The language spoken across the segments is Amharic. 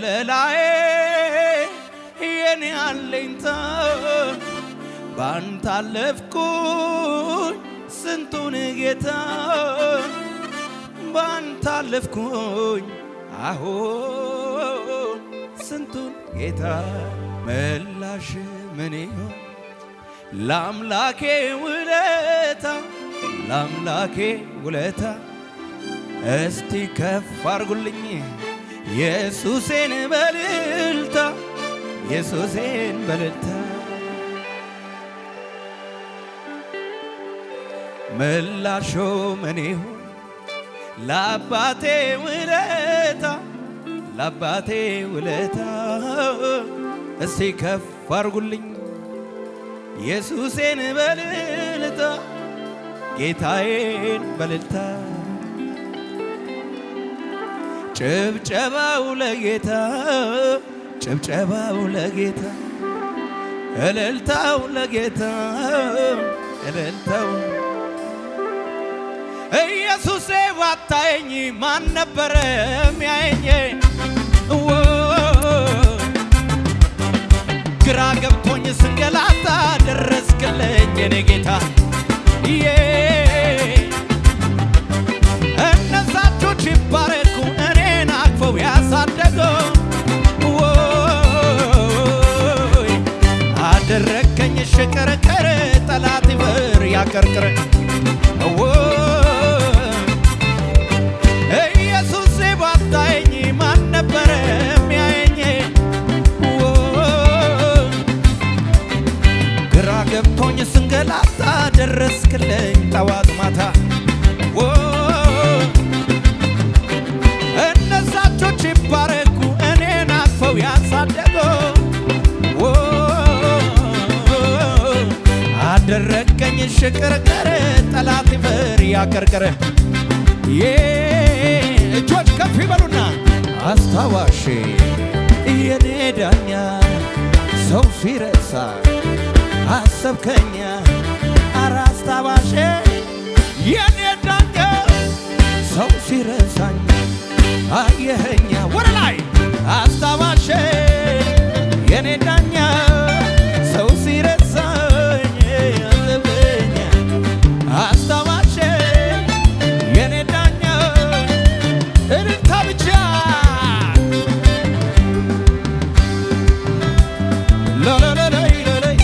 ከለላዬ የኔ አለኝታ ባንተ አለፍኩኝ ስንቱን ጌታ ባንተ አለፍኩኝ አሁን ስንቱን ጌታ ምላሽ ምን ይሆን ለአምላኬ ውለታ ለአምላኬ ውለታ እስቲ ከፍ አርጉልኝ ኢየሱሴን በልልታ ኢየሱሴን በልልታ ምላሾ ምን ይሆን ለአባቴ ውለታ ለአባቴ ውለታ እስቲ ከፍ አርጉልኝ ኢየሱሴን በልልታ ጌታዬን በልልታ ጭብጨባው ለጌታ ጭብጨባው ለጌታ እልልታው ለጌታ እልልታው ኢየሱሴ ባታየኝ ማን ነበረ ሚያየኝ ግራ ገብቶኝ ስንገላታ ደረስክልኝ የኔ ጌታ እነዛ እጆች ይባረኩ እኔን አቅፈው ያሳደገው አደረከኝ ሽቅርቅር ጠላት ይበር ያቀርቅር ኢየሱስ ባታየኝ ማን ነበረ ሚያየኝ ግራ ገብቶኝ ስንገላታ ደረስክልኝ ጠዋት ማታ እነዛ እጆች ይባረኩ እኔን አቅፈው ያሳደገው አደረከኝ ሽቅርቅር ጠላት ይፈር ያቀርቅር እጆች ከፍ ይበሉና አስታዋሽ የኔ ዳኛ ሰው ሲረሳ አሰብከኛ ኧረ አስታዋሽ የኔ ዳኛ ሰው ሲረሳኝ አየኸኛ ወደ ላይ አስታዋሽ የኔ ዳኛ ሰው ሲረሳኝ አለበኛ አስታዋሽ የኔ ዳኛ እልልታ ብቻ ላላላላይ ላላይ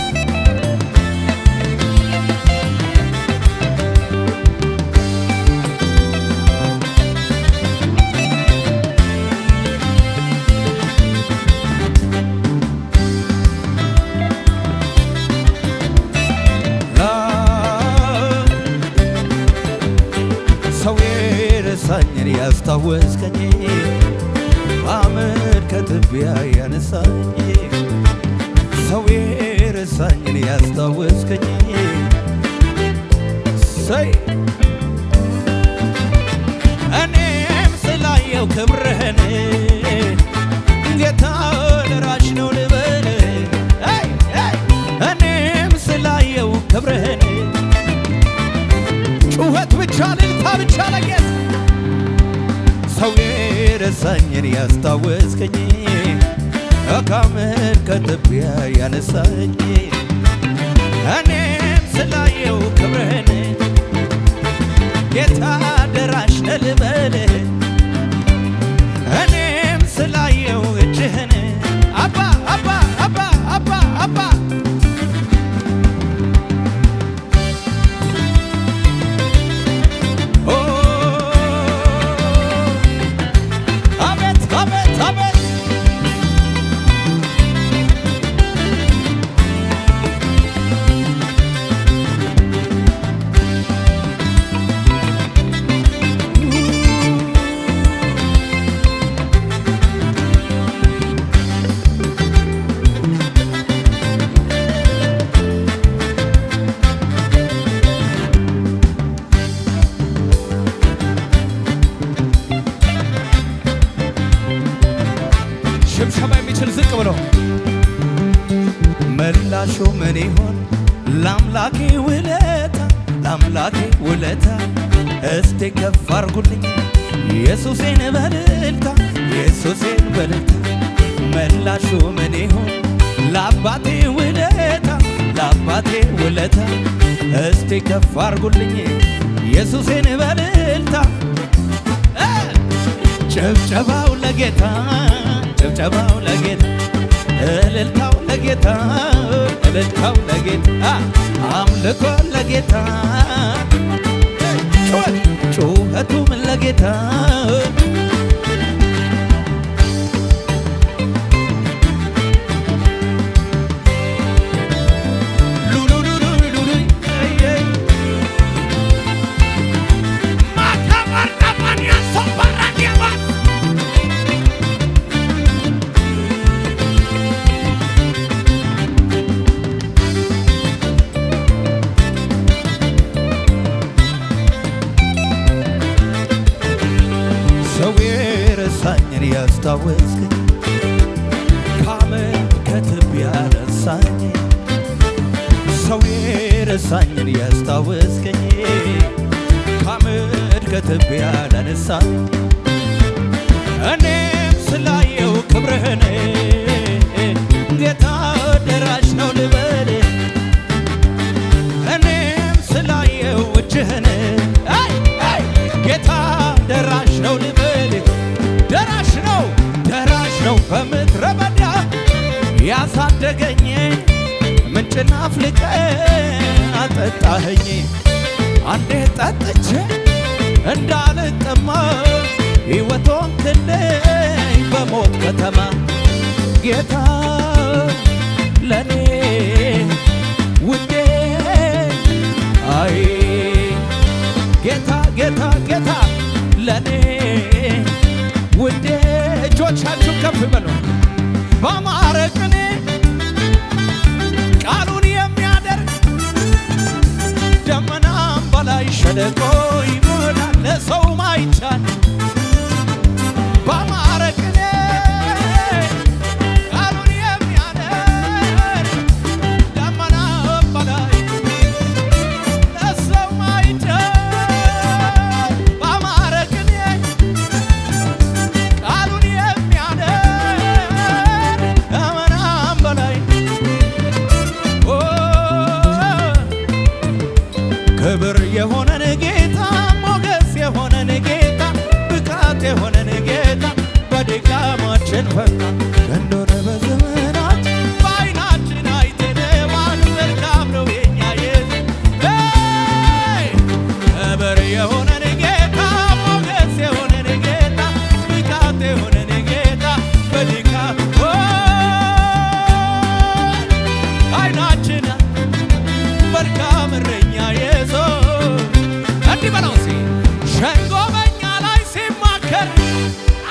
ሰው የረሳኝን ያስታወስከኝ አመድ ከትቢያ ያነሳኝ ሰው የረሳኝን ያስታወስከኝ ሰይ እኔም ስላየው ክብርህን ጌታ ደራሽ ነው ልበል እኔም ስላየው ክብርህን ጩኸት ብቻ ልልታ ብቻ ለጌታ ሰው የረሳኝን ያስታወስከኝ ከአመድ ከትቢያ ያነሳኝ እኔም ስላየው ክብርህን ጌታ ደራሽ ነህ ልበል እኔም ስላየው እጅህን አባ አባ አባ አባ አባ ሽብሸባ የሚችል ዝቅ ብሎ ምላሹ ምን ይሆን ለአምላኬ ውለታ ለአምላኬ ውለታ እስቲ ከፍ አርጉልኝ ኢየሱሴን በልልታ ኢየሱሴን በልልታ ለአባቴ ውለታ ለአባቴ ውለታ እስቲ ከፍ አርጉልኝ ኢየሱሴን በእልልታ ጭብጨባው ለጌታ ጭብጨባው ለጌታ እልልታው ለጌታ እልልታው ለጌታ አምልኮ ለጌታ ጩኸቱም ለጌታ ረሳኝን ያስታወስከኝ ከአመድ ከትቢያ ያነሳኝ ሰው ረሳኝን ያስታወስከኝ ከአመድ ከትቢያ ያነሳኝ እኔም ስላየው ክብርህን ጌታ ደራሽ ነው ልበል እኔም ስላየው እጅህን ጌታ ደራሽ ነው ልበል ደራሽ ነው በምድረ በዳ ያሳደገኝ ምንጭና አፍልቀ አጠጣኸኝ አንዴ ጠጥቼ እንዳልጠማ ሕይወቶን ክልኝ በሞት ከተማ ጌታ ለኔ ውዴ አይ ጌታ ጌታ ጌታ ለኔ ውዴ እጆቻችሁ ከፍ በሉ በአማረ ቅኔ ቃሉን የሚያደርግ ደመናም በላይ ሸለቆ ይሞላል ለሰው ማይቻል በአማረ ቅኔ ቃሉን የሚያደርግ ደመናም በላይ ለሰው ማይቻል ክብር የሆነን ጌታ ሞገስ የሆነን ጌታ ብቃት የሆነን ጌታ በድካማችን ፈታ እንደሆነ በዘመናት በዓይናችን አይተነዋል መልካም ነው የኛ ክብር የሆነን ጌታ ሞገስ የሆነን ጌታ ብቃት የሆነን ጌታ በድካም ዓይናችን መልካም እረኛ ሸንጎ በኛ ላይ ሲማከር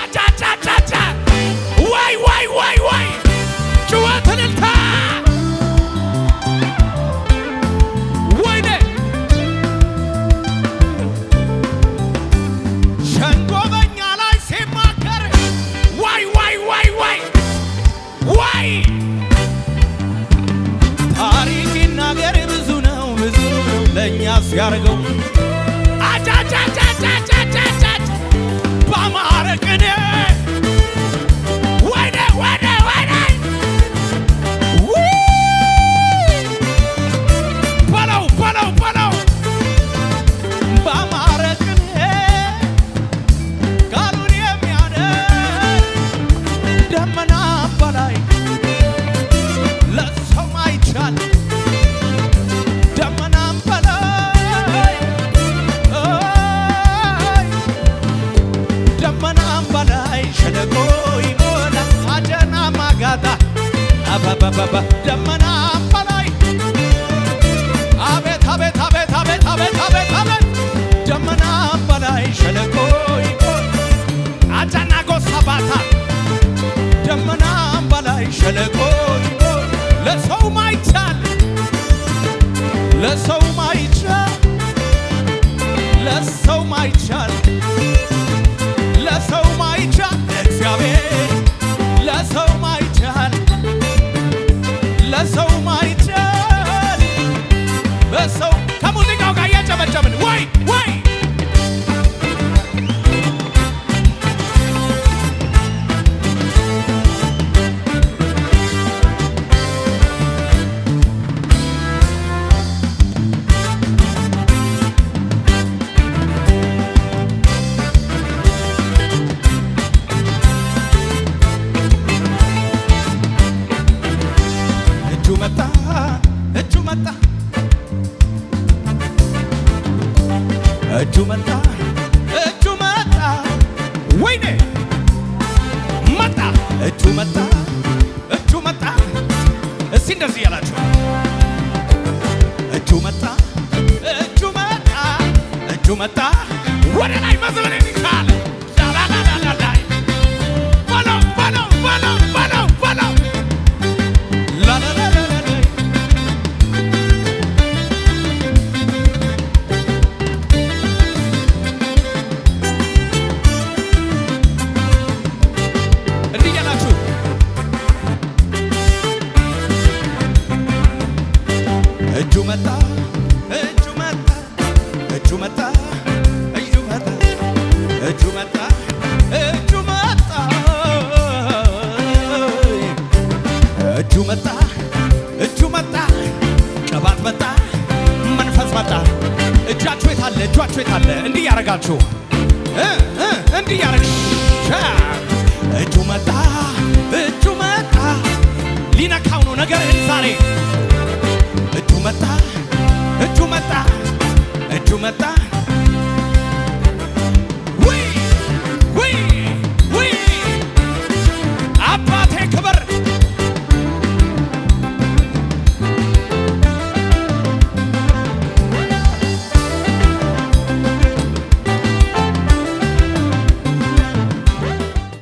አቻቻቻቻ ወይ ወይ ወይ ወይ ጩኸት እልልታ ወይኔ ሸንጎ በኛ ላይ ሲማከር ወይ ወይ ወይ ወይ ወይ ታሪክ ይናገር ብዙ ነው ለእኛ ሲያደርገው በአማረ ቅኔ ወይኔ ወይኔ ወይኔ በለው በለው በለው በአማረ ቅኔ ቃሉን የሚያደርግ ደመና በላይ ለሰው ማይቻል ደመናም በላይ ደመናም በላይ ሸለቆ ይሞላል አጀና ማጋታ አባባባ ደመናም በላይ አቤት አቤት አቤት አቤት አቤት አቤት አቤት ደመናም በላይ ሸለቆ ይሞላል አጀና ጎሳባታ ደመናም በላይ ሸለቆ ይሞላል ለሰው ማይቻል ለሰው ማይቻል ለሰው ማይቻል ለሰው ማይቻል እግዚአብሔር ለሰው ማይቻል ለሰው ማይቻል በሰው ከሙዚቃው ጋር እያጨበጨብን ወይ ወይ መጣ እጁ መጣ እጁ መጣ ወይኔ መጣ እጁ መጣ እጁ መጣ እስቲ እንደዚህ ያላችሁ እጁ መጣ እጁ መጣ እጁ መጣ ወደ ላይ መዝለል ይቻላል ላላላላላይ በለው በለው በለው በለው በለው ላላላላላይ እንዲህ ያላችሁ እጁ መጣ እጁ መጣ እጁ መጣ እጁ መጣ እጁ መጣ እጁ መጣ እጁ መጣ እጁ መጣ ቅባት መጣ መንፈስ መጣ እጃችሁ የታለ እጃችሁ የታለ እንዲህ ያረጋችሁ እንዲህ ያረግ እጁ መጣ እጁ መጣ ሊነካው ነው ነገርህን ዛሬ እጁ መጣ እጁ መጣ እጁ መጣ